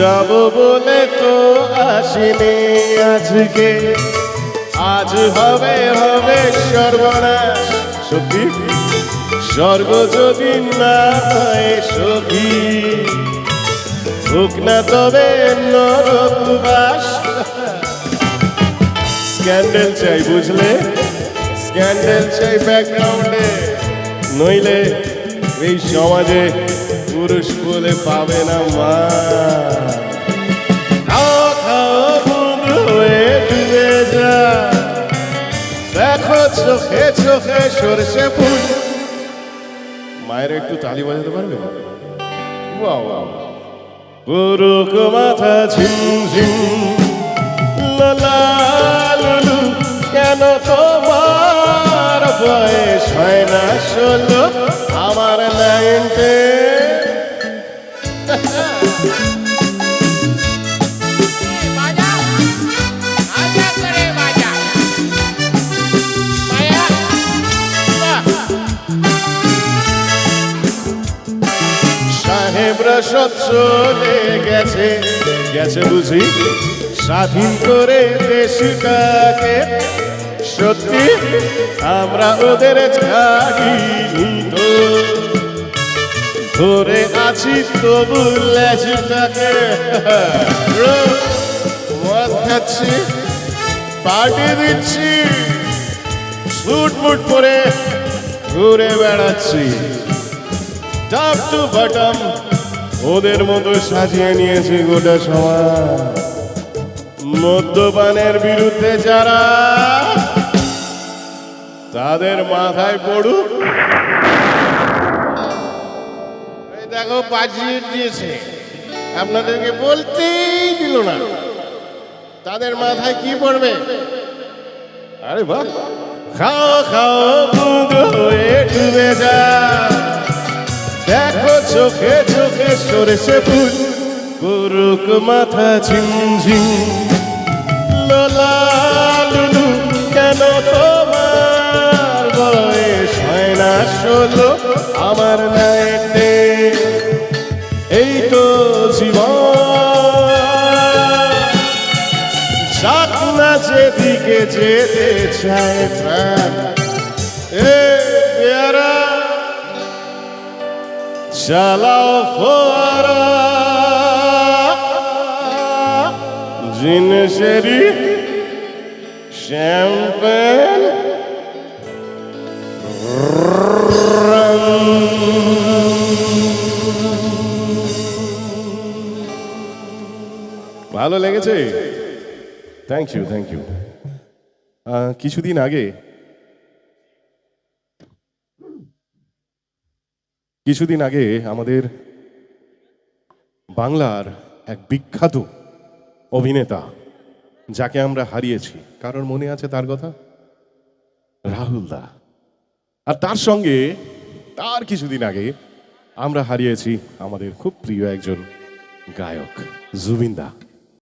যাব বলে তো আসিনি আজকে, আজ হবে হবে সর্বনাশ। সত্যি স্বর্গ যদি না হয় সখী, হোক না তবে নরকবাস। স্ক্যান্ডেল চাই বুঝলে, স্ক্যান্ডেল চাই ব্যাকগ্রাউন্ডে, নইলে এই সমাজে পুরুষ বলে পাবে না মা। খাও খাও বন্ধু হয়ে ডুবে যা, দেখো চোখে চোখে সরষে ফুল। মায়ের একটু তালি বাজাতে পারবে? Wow wow. পুরুক মাথা ঝিমঝিম লালা লুলু, কেন তোমার বয়স হয় না 16, আমার 9। সাহেবরা সব চলে গেছে, গেছে বুঝি স্বাধীন করে দেশটাকে। সত্যি আমরা ওদের ছাড়িনি তো, ধরে আছি তবু লেজটাকে। মদ খাচ্ছি, পার্টি দিচ্ছি, স্যুট মুট পরে ঘুরে বেড়াচ্ছি। টপ টু বটম ওদের মতো সাজিয়ে নিয়েছি গোটা সমাজ। মদ্যপানের বিরুদ্ধে যারা, তাদের মাথায় পড়ুক। দেখো বাজিয়ে দিয়েছে, আপনাদেরকে বলতেই দিল না। তাদের মাথায় কি পড়বে? আরে বাহ। খাও খাও বুধ হয়ে ডুবে যা, দেখো চোখে চোখে সরষে ফুল। পুরুক মাথা ঝিমঝিম লোলা লুলু, কেন তোমার বয়স হয় না 16, আমার 9। এই তো জীবন, যাক না যেদিকে যেতে চায় প্রাণ। এ পেয়ারা চালাও ফোয়ারা, জিনিসেরই শ্যাম্পেন। ভালো লেগেছে? Thank you thank you. কিছুদিন আগে আমাদের বাংলার এক বিখ্যাত অভিনেতা, যাকে আমরা হারিয়েছি, কারোর মনে আছে তার কথা? রাহুল দা। আর তার সঙ্গে তার কিছুদিন আগে আমরা হারিয়েছি আমাদের খুব প্রিয় একজন গায়ক, জুবিন দা।